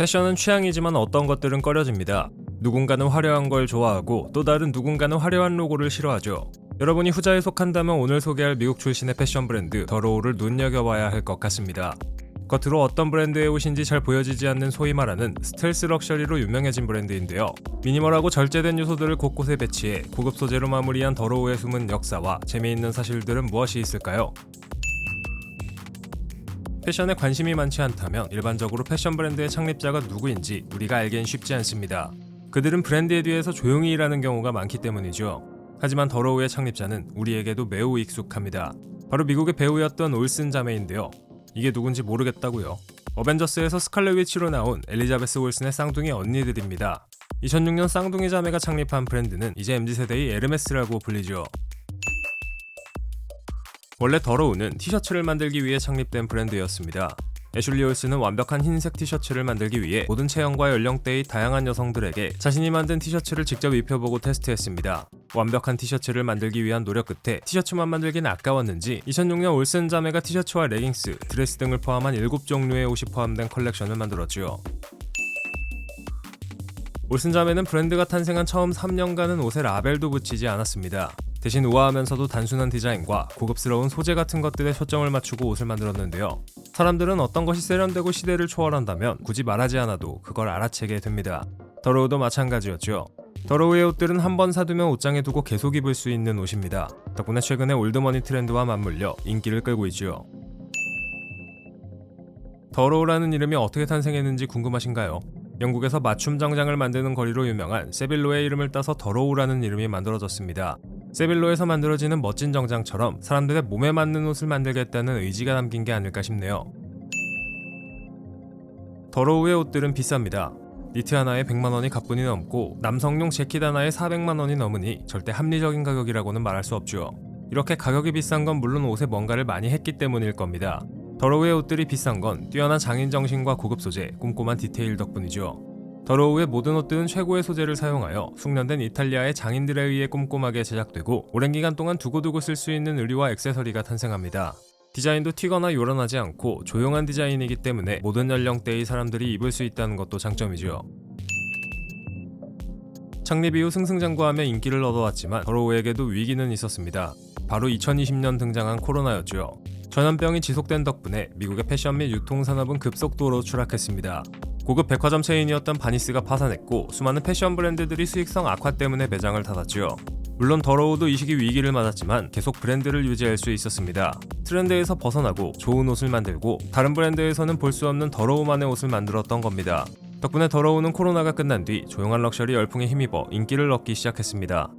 패션은 취향이지만 어떤 것들은 꺼려집니다. 누군가는 화려한 걸 좋아하고 또 다른 누군가는 화려한 로고를 싫어하죠. 여러분이 후자에 속한다면 오늘 소개할 미국 출신의 패션 브랜드 더로우를 눈여겨봐야 할 것 같습니다. 겉으로 어떤 브랜드의 옷인지 잘 보여지지 않는 소위 말하는 스텔스 럭셔리로 유명해진 브랜드인데요. 미니멀하고 절제된 요소들을 곳곳에 배치해 고급 소재로 마무리한 더로우의 숨은 역사와 재미있는 사실들은 무엇이 있을까요? 패션에 관심이 많지 않다면 일반적으로 패션 브랜드의 창립자가 누구인지 우리가 알기엔 쉽지 않습니다. 그들은 브랜드에 뒤에서 조용히 일하는 경우가 많기 때문이죠. 하지만 더로우의 창립자는 우리에게도 매우 익숙합니다. 바로 미국의 배우였던 올슨 자매인데요. 이게 누군지 모르겠다고요? 어벤져스에서 스칼렛 위치로 나온 엘리자베스 올슨의 쌍둥이 언니들입니다. 2006년 쌍둥이 자매가 창립한 브랜드는 이제 MZ세대의 에르메스라고 불리죠. 원래 더로우는 티셔츠를 만들기 위해 창립된 브랜드였습니다. 애슐리 올슨은 완벽한 흰색 티셔츠를 만들기 위해 모든 체형과 연령대의 다양한 여성들에게 자신이 만든 티셔츠를 직접 입혀보고 테스트했습니다. 완벽한 티셔츠를 만들기 위한 노력 끝에 티셔츠만 만들기는 아까웠는지 2006년 올슨 자매가 티셔츠와 레깅스, 드레스 등을 포함한 7종류의 옷이 포함된 컬렉션을 만들었죠. 올슨 자매는 브랜드가 탄생한 처음 3년간은 옷에 라벨도 붙이지 않았습니다. 대신 우아하면서도 단순한 디자인과 고급스러운 소재 같은 것들에 초점을 맞추고 옷을 만들었는데요. 사람들은 어떤 것이 세련되고 시대를 초월한다면 굳이 말하지 않아도 그걸 알아채게 됩니다. 더로우도 마찬가지였죠. 더로우의 옷들은 한 번 사두면 옷장에 두고 계속 입을 수 있는 옷입니다. 덕분에 최근에 올드머니 트렌드와 맞물려 인기를 끌고 있죠. 더로우라는 이름이 어떻게 탄생했는지 궁금하신가요? 영국에서 맞춤 정장을 만드는 거리로 유명한 세빌로의 이름을 따서 더로우라는 이름이 만들어졌습니다. 세빌로에서 만들어지는 멋진 정장처럼 사람들의 몸에 맞는 옷을 만들겠다는 의지가 담긴 게 아닐까 싶네요. 더로우의 옷들은 비쌉니다. 니트 하나에 100만원이 가뿐히 넘고 남성용 재킷 하나에 400만원이 넘으니 절대 합리적인 가격이라고는 말할 수 없죠. 이렇게 가격이 비싼 건 물론 옷에 뭔가를 많이 했기 때문일 겁니다. 더로우의 옷들이 비싼 건 뛰어난 장인 정신과 고급 소재, 꼼꼼한 디테일 덕분이죠. 더로우의 모든 옷들은 최고의 소재를 사용하여 숙련된 이탈리아의 장인들에 의해 꼼꼼하게 제작되고 오랜 기간 동안 두고두고 쓸 수 있는 의류와 액세서리가 탄생합니다. 디자인도 튀거나 요란하지 않고 조용한 디자인이기 때문에 모든 연령대의 사람들이 입을 수 있다는 것도 장점이죠. 창립 이후 승승장구하며 인기를 얻어왔지만 더로우에게도 위기는 있었습니다. 바로 2020년 등장한 코로나였죠. 전염병이 지속된 덕분에 미국의 패션 및 유통산업은 급속도로 추락했습니다. 고급 백화점 체인이었던 바니스가 파산했고 수많은 패션 브랜드들이 수익성 악화 때문에 매장을 닫았죠. 물론 더로우도 이 시기 위기를 맞았지만 계속 브랜드를 유지할 수 있었습니다. 트렌드에서 벗어나고 좋은 옷을 만들고 다른 브랜드에서는 볼 수 없는 더로우만의 옷을 만들었던 겁니다. 덕분에 더로우는 코로나가 끝난 뒤 조용한 럭셔리 열풍에 힘입어 인기를 얻기 시작했습니다.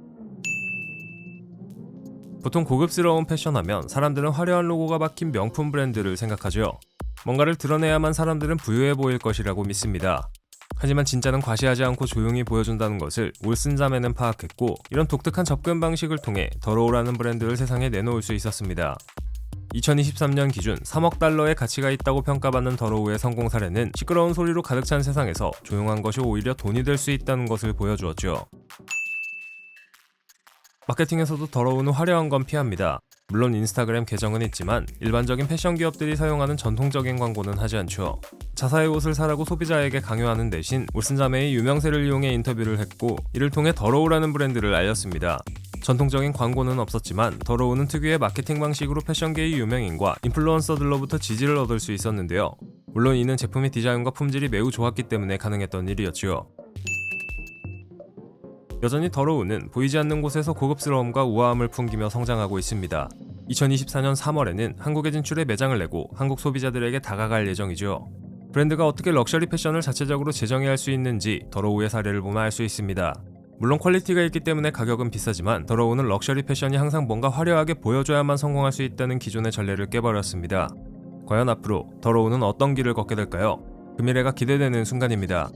보통 고급스러운 패션하면 사람들은 화려한 로고가 박힌 명품 브랜드를 생각하죠. 뭔가를 드러내야만 사람들은 부유해 보일 것이라고 믿습니다. 하지만 진짜는 과시하지 않고 조용히 보여준다는 것을 올슨 자매는 파악했고 이런 독특한 접근 방식을 통해 더로우라는 브랜드를 세상에 내놓을 수 있었습니다. 2023년 기준 3억 달러의 가치가 있다고 평가받는 더로우의 성공 사례는 시끄러운 소리로 가득 찬 세상에서 조용한 것이 오히려 돈이 될 수 있다는 것을 보여주었죠. 마케팅에서도 더로우는 화려한 건 피합니다. 물론 인스타그램 계정은 있지만 일반적인 패션 기업들이 사용하는 전통적인 광고는 하지 않죠. 자사의 옷을 사라고 소비자에게 강요하는 대신 올슨 자매의 유명세를 이용해 인터뷰를 했고 이를 통해 더로우라는 브랜드를 알렸습니다. 전통적인 광고는 없었지만 더로우는 특유의 마케팅 방식으로 패션계의 유명인과 인플루언서들로부터 지지를 얻을 수 있었는데요. 물론 이는 제품의 디자인과 품질이 매우 좋았기 때문에 가능했던 일이었죠. 여전히 더로우는 보이지 않는 곳에서 고급스러움과 우아함을 풍기며 성장하고 있습니다. 2024년 3월에는 한국에 진출해 매장을 내고 한국 소비자들에게 다가갈 예정이죠. 브랜드가 어떻게 럭셔리 패션을 자체적으로 재정의할 수 있는지 더로우의 사례를 보면 알 수 있습니다. 물론 퀄리티가 있기 때문에 가격은 비싸지만 더로우는 럭셔리 패션이 항상 뭔가 화려하게 보여줘야만 성공할 수 있다는 기존의 전례를 깨버렸습니다. 과연 앞으로 더로우는 어떤 길을 걷게 될까요? 그 미래가 기대되는 순간입니다.